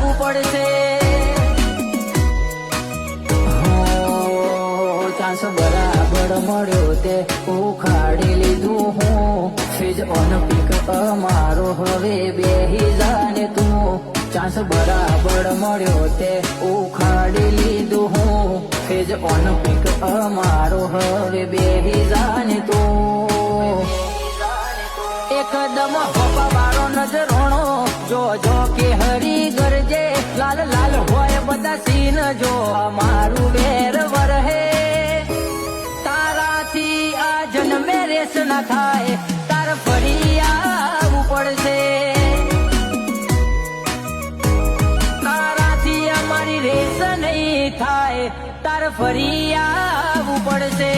આવવું પડશે. ચાન્સ બરાબર મળ્યો તે ઉખાડી લીધું હું. ફેજ ઓન પીક અમારો હવે બેહી જાને તું. ચાન્સ બરાબર મળ્યો તે ઉખાડી લીધું હું. ફેજ ઓન પીક અમારો હવે બેહી જાને તું. એકદમ હોપા વાળો નજરોણો જો કે હરી ગરજે. લાલ લાલ હોય બધા સીન જો અમારું વેર વરહે. તારાથી આ જન્મે રેસ ના થાય, તાર ફરી આવવું પડશે. તારાથી અમારી રેસ નહીં થાય, તાર ફરી આવવું પડશે.